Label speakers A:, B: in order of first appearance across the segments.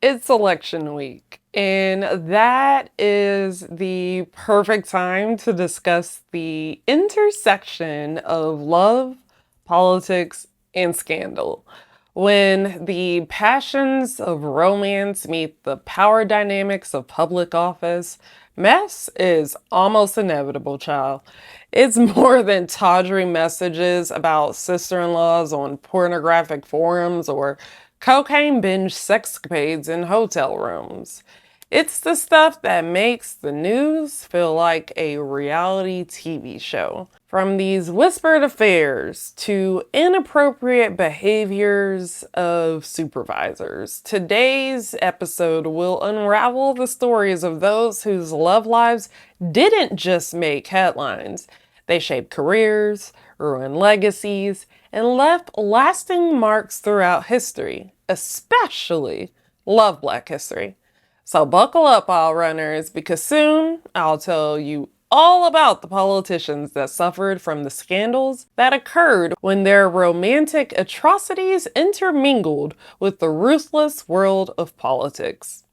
A: It's election week, and that is the perfect time to discuss the intersection of love, politics, and scandal. When the passions of romance meet the power dynamics of public office, mess is almost inevitable, child. It's more than tawdry messages about sister-in-laws on pornographic forums or cocaine binge sexcapades in hotel rooms. It's the stuff that makes the news feel like a reality TV show. From these whispered affairs to inappropriate behaviors of supervisors, today's episode will unravel the stories of those whose love lives didn't just make headlines. They shaped careers, ruined legacies, and left lasting marks throughout history, especially love Black history. So buckle up, all runners, because soon I'll tell you all about the politicians that suffered from the scandals that occurred when their romantic atrocities intermingled with the ruthless world of politics.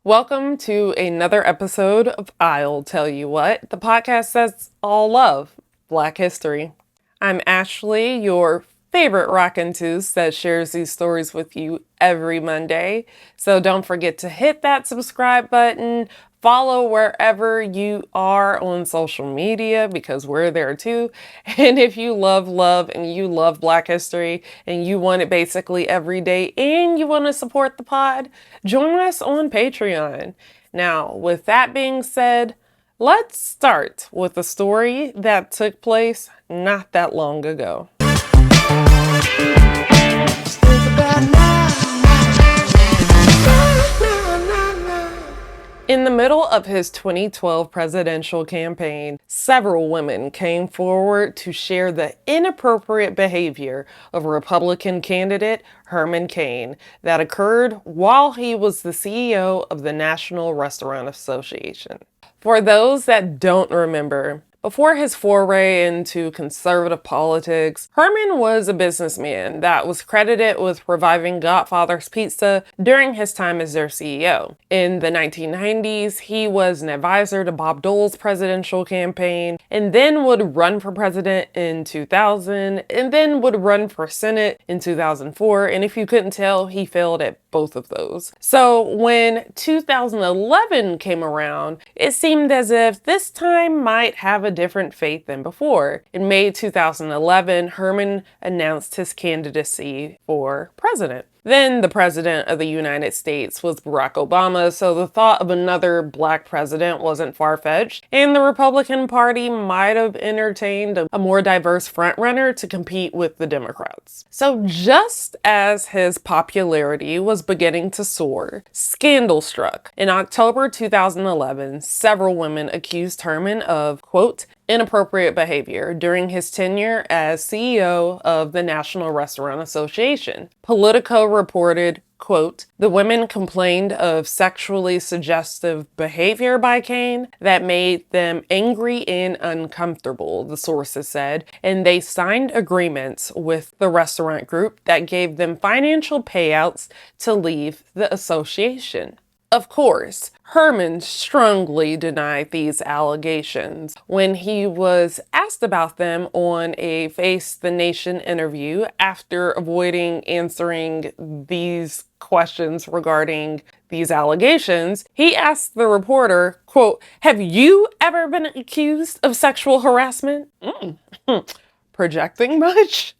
A: Welcome to another episode of I'll Tell You What, the podcast that's all love, Black history. I'm Ashley, your favorite raconteuse that shares these stories with you every Monday. So don't forget to hit that subscribe button, follow wherever you are on social media because we're there too. And if you love and you love Black history and you want it basically every day and you want to support the pod, join us on Patreon. Now, with that being said, let's start with a story that took place not that long ago. In the middle of his 2012 presidential campaign, several women came forward to share the inappropriate behavior of Republican candidate Herman Cain that occurred while he was the CEO of the National Restaurant Association. For those that don't remember, before his foray into conservative politics, Herman was a businessman that was credited with reviving Godfather's Pizza during his time as their CEO. In the 1990s, he was an advisor to Bob Dole's presidential campaign, and then would run for president in 2000, and then would run for Senate in 2004, and if you couldn't tell, he failed at both of those. So when 2011 came around, it seemed as if this time might have a different fate than before. In May 2011, Herman announced his candidacy for president. Then the president of the United States was Barack Obama, so the thought of another Black president wasn't far-fetched, and the Republican Party might have entertained a more diverse frontrunner to compete with the Democrats. So just as his popularity was beginning to soar, scandal struck. In October 2011, several women accused Herman of, quote, inappropriate behavior during his tenure as CEO of the National Restaurant Association. Politico reported, quote, the women complained of sexually suggestive behavior by Cain that made them angry and uncomfortable, the sources said, and they signed agreements with the restaurant group that gave them financial payouts to leave the association. Of course, Herman strongly denied these allegations. When he was asked about them on a Face the Nation interview after avoiding answering these questions regarding these allegations, he asked the reporter, quote, have you ever been accused of sexual harassment? Projecting much?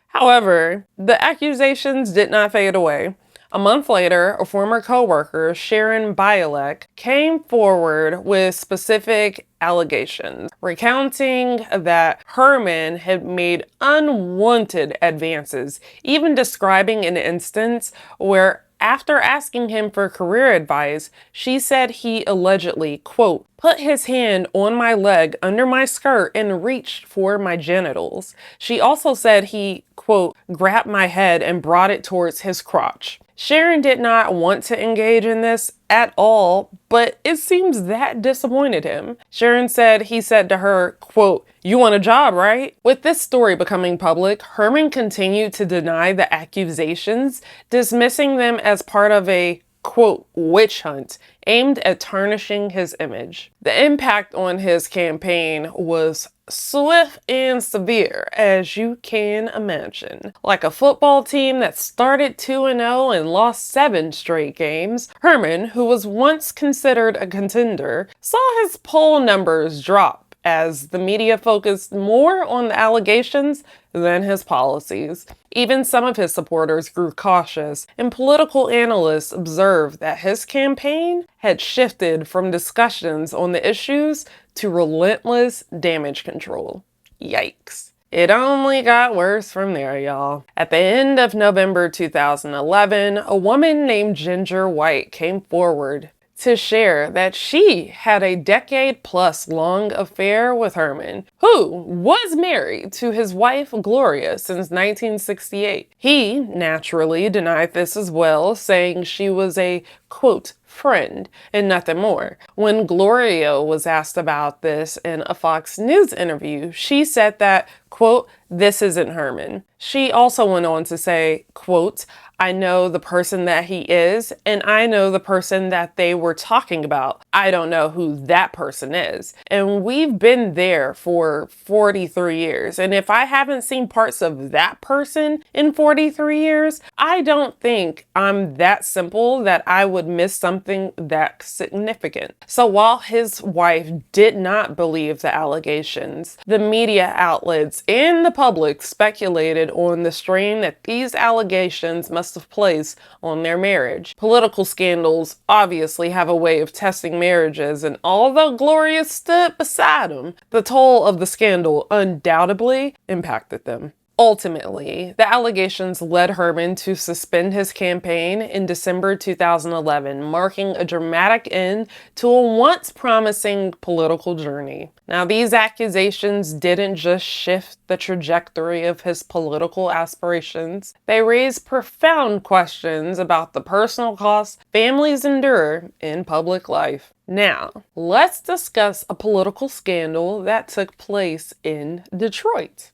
A: However, the accusations did not fade away. A month later, a former co-worker, Sharon Bialek, came forward with specific allegations, recounting that Herman had made unwanted advances, even describing an instance where after asking him for career advice, she said he allegedly, quote, put his hand on my leg under my skirt and reached for my genitals. She also said he, quote, grabbed my head and brought it towards his crotch. Sharon did not want to engage in this at all, but it seems that disappointed him. Sharon said he said to her, quote, "You want a job, right?" With this story becoming public, Herman continued to deny the accusations, dismissing them as part of a quote, witch hunt aimed at tarnishing his image. The impact on his campaign was swift and severe, as you can imagine. Like a football team that started 2-0 and lost 7 straight games, Herman, who was once considered a contender, saw his poll numbers drop as the media focused more on the allegations than his policies. Even some of his supporters grew cautious, and political analysts observed that his campaign had shifted from discussions on the issues to relentless damage control. Yikes. It only got worse from there, y'all. At the end of November 2011, a woman named Ginger White came forward to share that she had a decade-plus long affair with Herman, who was married to his wife Gloria since 1968. He naturally denied this as well, saying she was a, quote, friend and nothing more. When Gloria was asked about this in a Fox News interview, she said that, quote, "This isn't Herman." She also went on to say, quote, "I know the person that he is, and I know the person that they were talking about. I don't know who that person is. And we've been there for 43 years. And if I haven't seen parts of that person in 43 years, I don't think I'm that simple that I would miss something that significant." So while his wife did not believe the allegations, the media outlets and the public speculated on the strain that these allegations must have placed on their marriage. Political scandals obviously have a way of testing marriages, and although Gloria stood beside him, the toll of the scandal undoubtedly impacted them. Ultimately, the allegations led Herman to suspend his campaign in December 2011, marking a dramatic end to a once promising political journey. Now, these accusations didn't just shift the trajectory of his political aspirations, they raised profound questions about the personal costs families endure in public life. Now, let's discuss a political scandal that took place in Detroit.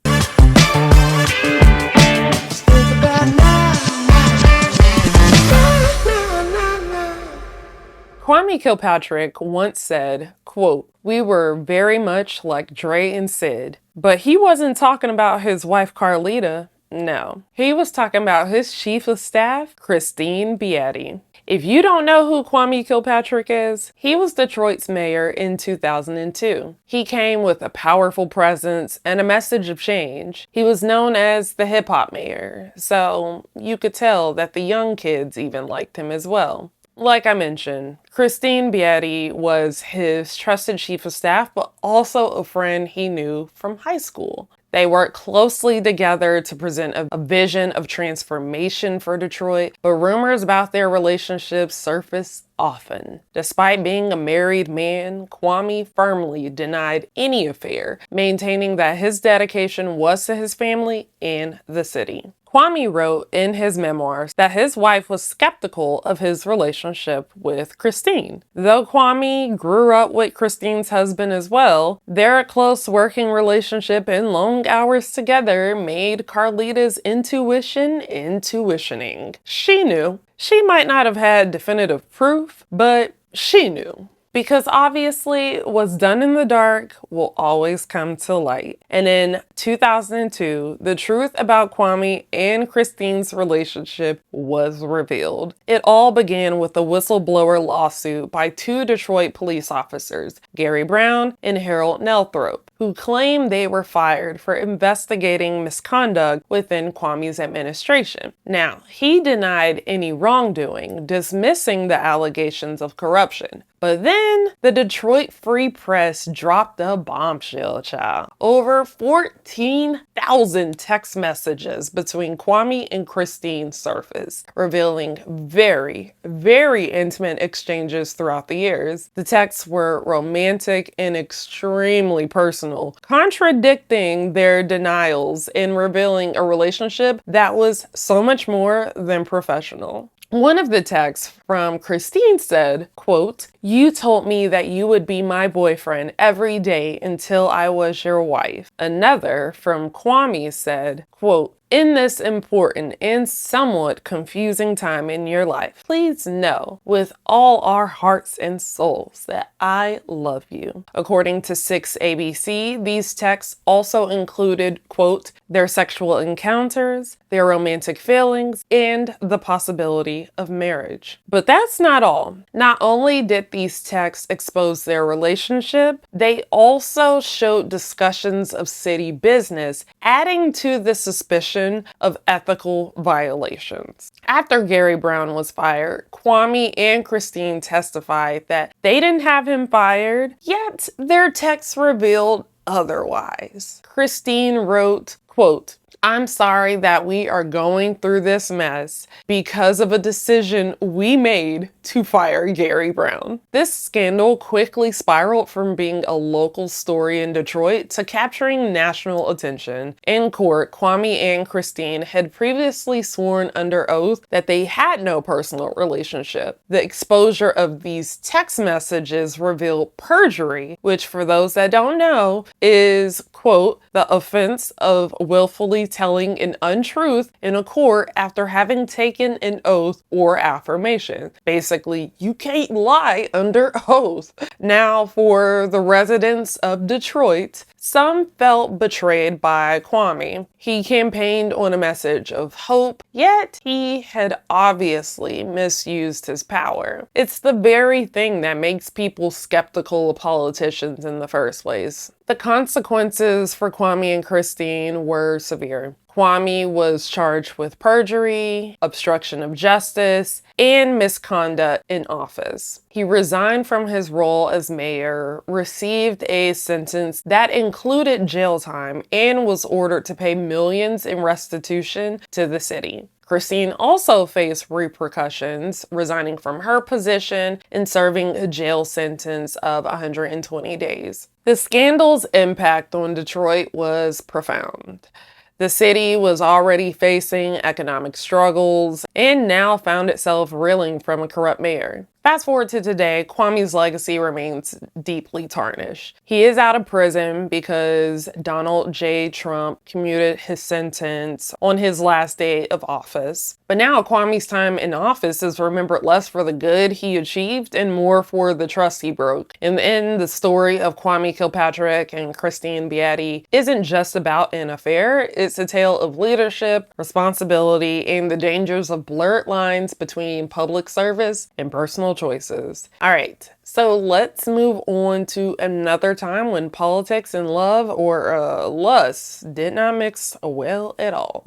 A: Kwame Kilpatrick once said, quote, "We were very much like Dre and Sid." But he wasn't talking about his wife Carlita. No, he was talking about his chief of staff, Christine Beatty. If you don't know who Kwame Kilpatrick is, he was Detroit's mayor in 2002. He came with a powerful presence and a message of change. He was known as the hip-hop mayor, so you could tell that the young kids even liked him as well. Like I mentioned, Christine Beatty was his trusted chief of staff, but also a friend he knew from high school. They worked closely together to present a vision of transformation for Detroit, but rumors about their relationship surfaced often. Despite being a married man, Kwame firmly denied any affair, maintaining that his dedication was to his family and the city. Kwame wrote in his memoirs that his wife was skeptical of his relationship with Christine. Though Kwame grew up with Christine's husband as well, their close working relationship and long hours together made Carlita's intuition intuitioning. She knew. She might not have had definitive proof, but she knew. Because obviously, what's done in the dark will always come to light. And in 2002, the truth about Kwame and Christine's relationship was revealed. It all began with a whistleblower lawsuit by 2 Detroit police officers, Gary Brown and Harold Nelthrope, who claimed they were fired for investigating misconduct within Kwame's administration. Now, he denied any wrongdoing, dismissing the allegations of corruption. But then the Detroit Free Press dropped a bombshell, child. Over 14,000 text messages between Kwame and Christine surfaced, revealing very, very intimate exchanges throughout the years. The texts were romantic and extremely personal, contradicting their denials and revealing a relationship that was so much more than professional. One of the texts from Christine said, quote, "You told me that you would be my boyfriend every day until I was your wife." Another from Kwame said, quote, "In this important and somewhat confusing time in your life, please know with all our hearts and souls that I love you." According to 6ABC, these texts also included, quote, "their sexual encounters, their romantic feelings, and the possibility of marriage." But that's not all. Not only did these texts expose their relationship, they also showed discussions of city business, adding to the suspicion of ethical violations. After Gary Brown was fired, Kwame and Christine testified that they didn't have him fired, yet their texts revealed otherwise. Christine wrote, quote, "I'm sorry that we are going through this mess because of a decision we made to fire Gary Brown." This scandal quickly spiraled from being a local story in Detroit to capturing national attention. In court, Kwame and Christine had previously sworn under oath that they had no personal relationship. The exposure of these text messages revealed perjury, which, for those that don't know, is, quote, "the offense of willfully telling an untruth in a court after having taken an oath or affirmation." Basically, you can't lie under oath. Now, for the residents of Detroit, some felt betrayed by Kwame. He campaigned on a message of hope, yet he had obviously misused his power. It's the very thing that makes people skeptical of politicians in the first place. The consequences for Kwame and Christine were severe. Kwame was charged with perjury, obstruction of justice, and misconduct in office. He resigned from his role as mayor, received a sentence that included jail time, and was ordered to pay millions in restitution to the city. Christine also faced repercussions, resigning from her position and serving a jail sentence of 120 days. The scandal's impact on Detroit was profound. The city was already facing economic struggles and now found itself reeling from a corrupt mayor. Fast forward to today, Kwame's legacy remains deeply tarnished. He is out of prison because Donald J. Trump commuted his sentence on his last day of office. But now Kwame's time in office is remembered less for the good he achieved and more for the trust he broke. In the end, the story of Kwame Kilpatrick and Christine Beatty isn't just about an affair. It's a tale of leadership, responsibility, and the dangers of blurred lines between public service and personal choices. All right, so let's move on to another time when politics and love, or lust, did not mix well at all.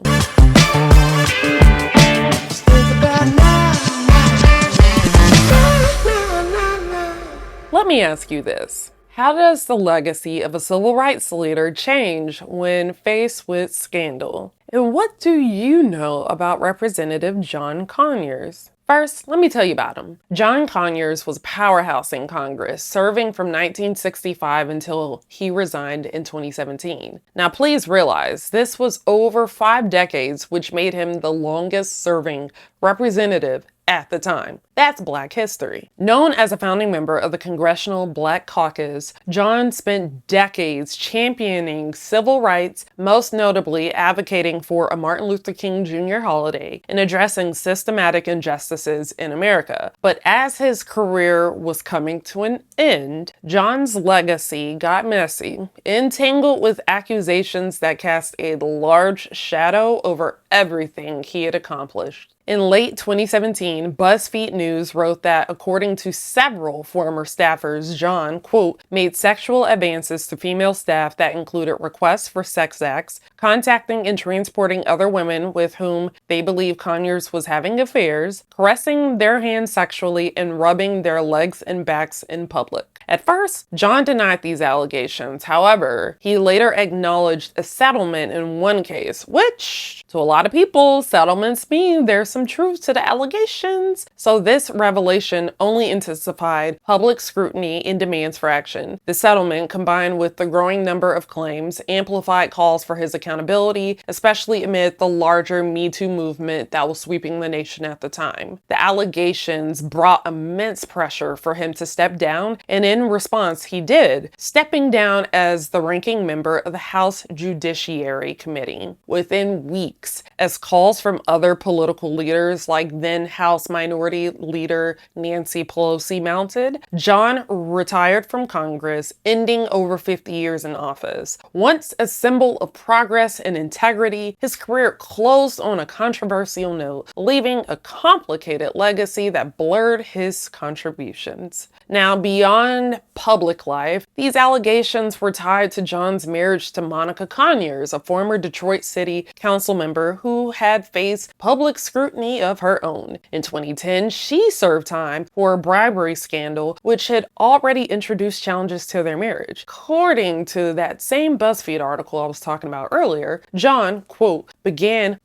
A: Let me ask you this. How does the legacy of a civil rights leader change when faced with scandal? And what do you know about Representative John Conyers? First, let me tell you about him. John Conyers was a powerhouse in Congress, serving from 1965 until he resigned in 2017. Now, please realize this was over 5 decades, which made him the longest serving representative at the time. That's Black history. Known as a founding member of the Congressional Black Caucus, John spent decades championing civil rights, most notably advocating for a Martin Luther King Jr. holiday and addressing systematic injustices in America. But as his career was coming to an end, John's legacy got messy, entangled with accusations that cast a large shadow over everything he had accomplished. In late 2017, BuzzFeed News wrote that, according to several former staffers, John, quote, made sexual advances to female staff that included requests for sex acts, contacting and transporting other women with whom they believe Conyers was having affairs, caressing their hands sexually, and rubbing their legs and backs in public. At first, John denied these allegations. However, he later acknowledged a settlement in one case, which, to a lot of people, settlements mean there's some truth to the allegations. So this revelation only intensified public scrutiny and demands for action. The settlement, combined with the growing number of claims, amplified calls for his accountability accountability, especially amid the larger Me Too movement that was sweeping the nation at the time. The allegations brought immense pressure for him to step down, and in response, he did, stepping down as the ranking member of the House Judiciary Committee. Within weeks, as calls from other political leaders like then House Minority Leader Nancy Pelosi mounted, John retired from Congress, ending over 50 years in office. Once a symbol of progress and integrity, his career closed on a controversial note, leaving a complicated legacy that blurred his contributions. Now, beyond public life, these allegations were tied to John's marriage to Monica Conyers, a former Detroit City Council member who had faced public scrutiny of her own. In 2010, she served time for a bribery scandal, which had already introduced challenges to their marriage. According to that same BuzzFeed article I was talking about earlier, John, quote, began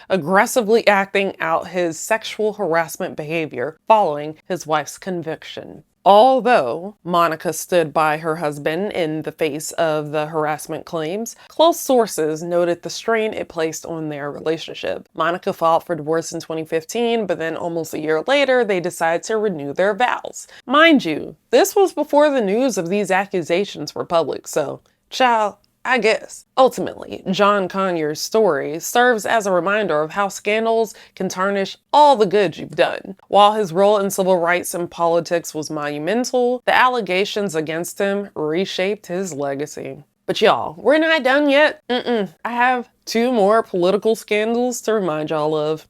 A: aggressively acting out his sexual harassment behavior following his wife's conviction. Although Monica stood by her husband in the face of the harassment claims, close sources noted the strain it placed on their relationship. Monica filed for divorce in 2015, but then almost a year later, they decided to renew their vows. Mind you, this was before the news of these accusations were public, so, child, I guess. Ultimately, John Conyers' story serves as a reminder of how scandals can tarnish all the good you've done. While his role in civil rights and politics was monumental, the allegations against him reshaped his legacy. But y'all, we're not done yet. I have 2 more political scandals to remind y'all of.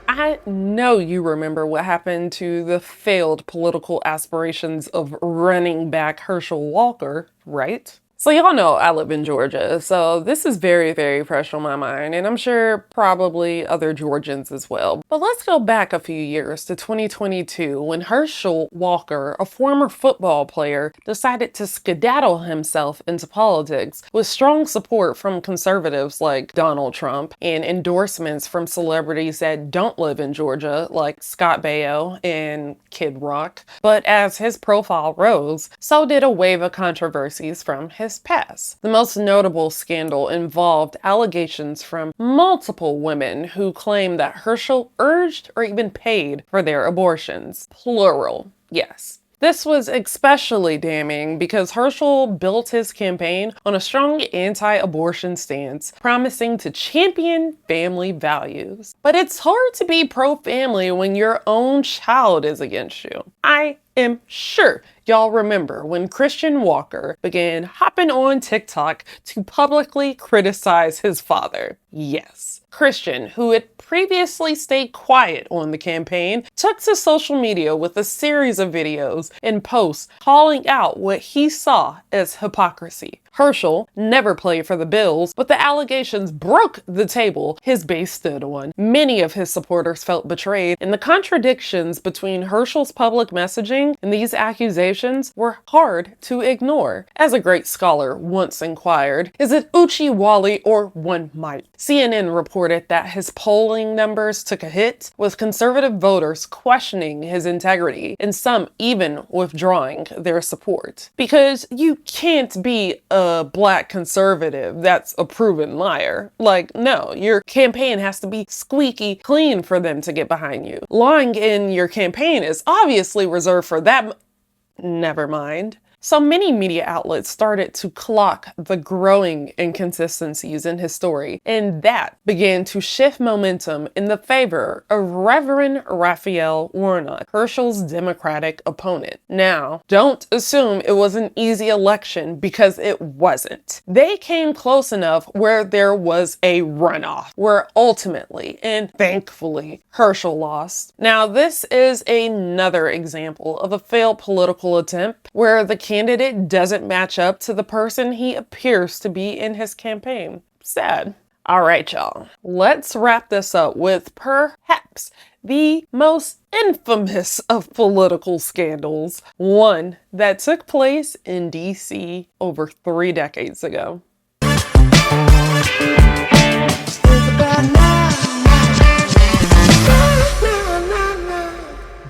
A: I know you remember what happened to the failed political aspirations of running back Herschel Walker, right? So y'all know I live in Georgia, so this is very, very fresh on my mind, and I'm sure probably other Georgians as well. But let's go back a few years to 2022 when Herschel Walker, a former football player, decided to skedaddle himself into politics with strong support from conservatives like Donald Trump and endorsements from celebrities that don't live in Georgia like Scott Baio and Kid Rock. But as his profile rose, so did a wave of controversies from his past. The most notable scandal involved allegations from multiple women who claimed that Herschel urged or even paid for their abortions. Plural, yes. This was especially damning because Herschel built his campaign on a strong anti-abortion stance, promising to champion family values. But it's hard to be pro-family when your own child is against you. I am sure y'all remember when Christian Walker began hopping on TikTok to publicly criticize his father. Yes, Christian, who had previously stayed quiet on the campaign, took to social media with a series of videos and posts calling out what he saw as hypocrisy. Herschel never played for the Bills, but the allegations broke the table his base stood on. Many of his supporters felt betrayed, and the contradictions between Herschel's public messaging and these accusations were hard to ignore. As a great scholar once inquired, is it Uchi Wally or one might? CNN reported that his polling numbers took a hit, with conservative voters questioning his integrity and some even withdrawing their support. Because you can't be a black conservative that's a proven liar. Like, no, your campaign has to be squeaky clean for them to get behind you. Lying in your campaign is obviously reserved for that. Never mind. So many media outlets started to clock the growing inconsistencies in his story, and that began to shift momentum in the favor of Reverend Raphael Warnock, Herschel's Democratic opponent. Now, don't assume it was an easy election, because it wasn't. They came close enough where there was a runoff, where ultimately, and thankfully, Herschel lost. Now, this is another example of a failed political attempt where the candidate doesn't match up to the person he appears to be in his campaign. Sad. All right, y'all. Let's wrap this up with perhaps the most infamous of political scandals, one that took place in DC over 3 decades ago.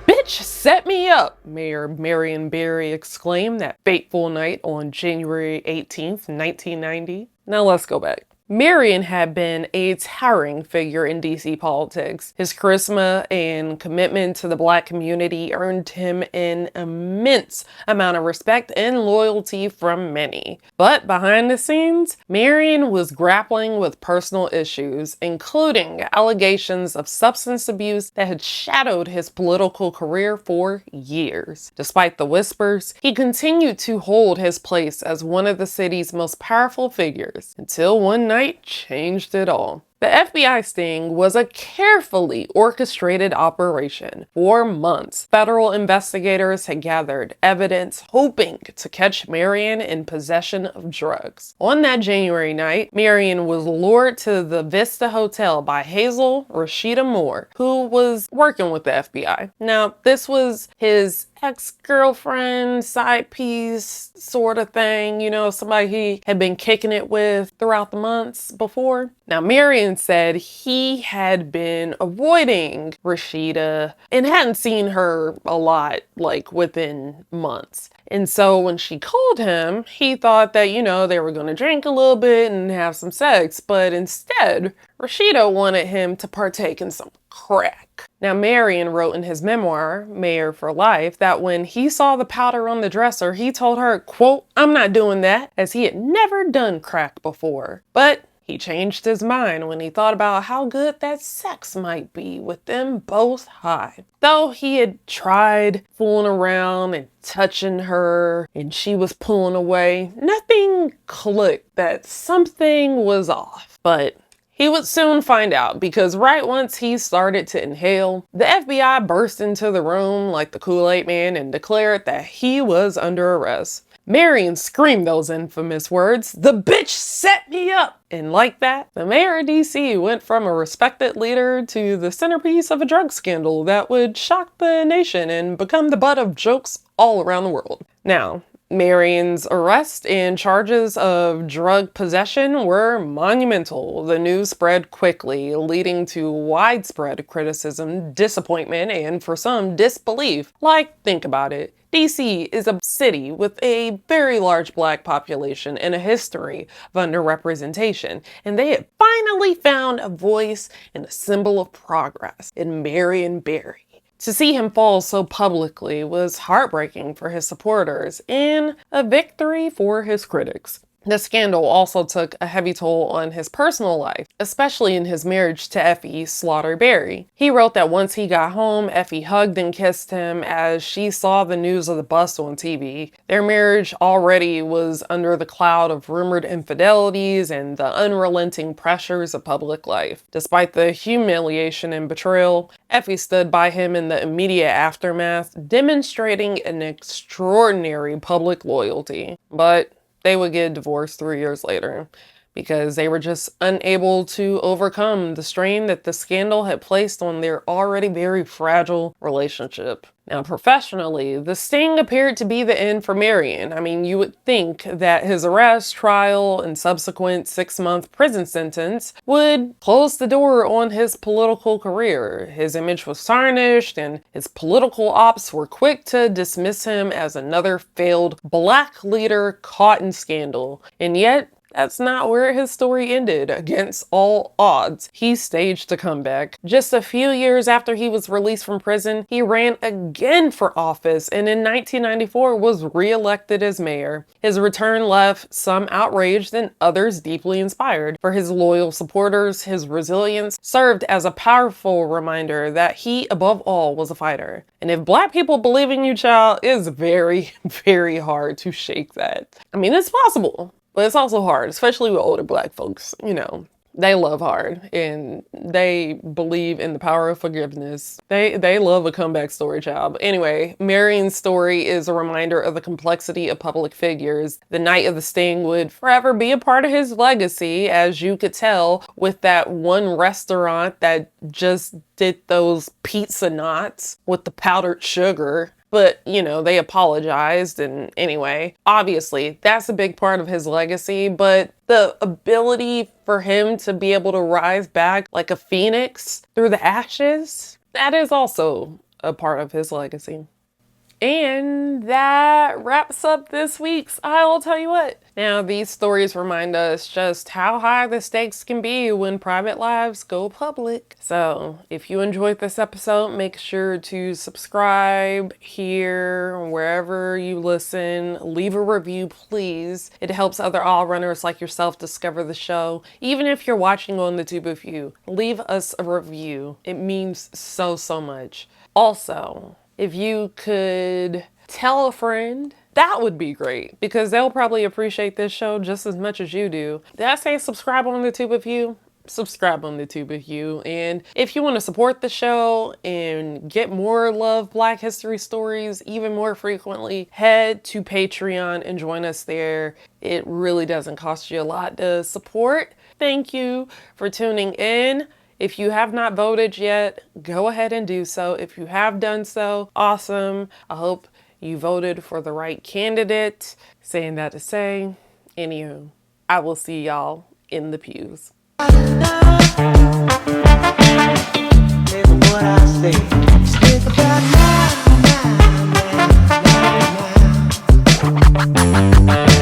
A: Bitch set me up. up," Mayor Marion Barry exclaimed that fateful night on January 18th, 1990. Now let's go back. Marion had been a towering figure in DC politics. His charisma and commitment to the Black community earned him an immense amount of respect and loyalty from many. But behind the scenes, Marion was grappling with personal issues, including allegations of substance abuse that had shadowed his political career for years. Despite the whispers, he continued to hold his place as one of the city's most powerful figures until one night changed it all. The FBI sting was a carefully orchestrated operation. For months, federal investigators had gathered evidence hoping to catch Marion in possession of drugs. On that January night, Marion was lured to the Vista Hotel by Hazel Rashida Moore, who was working with the FBI. Now, this was his ex-girlfriend, side piece sort of thing, somebody he had been kicking it with throughout the months before. Now, Marion said he had been avoiding Rashida and hadn't seen her a lot, within months. And so when she called him, he thought that, they were going to drink a little bit and have some sex. But instead, Rashida wanted him to partake in some crack. Now, Marion wrote in his memoir, Mayor for Life, that when he saw the powder on the dresser, he told her, quote, "I'm not doing that," as he had never done crack before. But he changed his mind when he thought about how good that sex might be with them both high. Though he had tried fooling around and touching her and she was pulling away, nothing clicked that something was off. But he would soon find out, because right once he started to inhale, the FBI burst into the room like the Kool-Aid Man and declared that he was under arrest. Marion screamed those infamous words, "The bitch set me up!" And like that, the mayor of DC went from a respected leader to the centerpiece of a drug scandal that would shock the nation and become the butt of jokes all around the world. Now, Marion's arrest and charges of drug possession were monumental. The news spread quickly, leading to widespread criticism, disappointment, and for some, disbelief. Think about it. DC is a city with a very large Black population and a history of underrepresentation, and they had finally found a voice and a symbol of progress in Marion Barry. To see him fall so publicly was heartbreaking for his supporters and a victory for his critics. The scandal also took a heavy toll on his personal life, especially in his marriage to Effie Slaughter Barry. He wrote that once he got home, Effie hugged and kissed him as she saw the news of the bust on TV. Their marriage already was under the cloud of rumored infidelities and the unrelenting pressures of public life. Despite the humiliation and betrayal, Effie stood by him in the immediate aftermath, demonstrating an extraordinary public loyalty. But they would get divorced 3 years later because they were just unable to overcome the strain that the scandal had placed on their already very fragile relationship. Now, professionally, the sting appeared to be the end for Marion. I mean, you would think that his arrest, trial, and subsequent 6-month prison sentence would close the door on his political career. His image was tarnished, and his political ops were quick to dismiss him as another failed Black leader caught in scandal. And yet, that's not where his story ended. Against all odds, he staged a comeback. Just a few years after he was released from prison, he ran again for office and in 1994 was re-elected as mayor. His return left some outraged and others deeply inspired. For his loyal supporters, his resilience served as a powerful reminder that he, above all, was a fighter. And if Black people believe in you, child, it's very, very hard to shake that. I mean, it's possible. But it's also hard, especially with older Black folks. They love hard and they believe in the power of forgiveness. They love a comeback story, child. Anyway, Marion's story is a reminder of the complexity of public figures. The night of the sting would forever be a part of his legacy, as you could tell with that one restaurant that just did those pizza knots with the powdered sugar. But, they apologized, and anyway, obviously, that's a big part of his legacy, but the ability for him to be able to rise back like a phoenix through the ashes, that is also a part of his legacy. And that wraps up this week's I'll Tell You What. Now, these stories remind us just how high the stakes can be when private lives go public. So, if you enjoyed this episode, make sure to subscribe here, wherever you listen. Leave a review, please. It helps other all runners like yourself discover the show. Even if you're watching on the Tube of You, leave us a review. It means so much. Also, if you could tell a friend, that would be great because they'll probably appreciate this show just as much as you do. Did I say subscribe on the Tube of You? Subscribe on the Tube of You. And if you want to support the show and get more Love Black History stories even more frequently, head to Patreon and join us there. It really doesn't cost you a lot to support. Thank you for tuning in. If you have not voted yet, go ahead and do so. If you have done so, awesome. I hope you voted for the right candidate. Saying that to say, anywho, I will see y'all in the pews. What I say.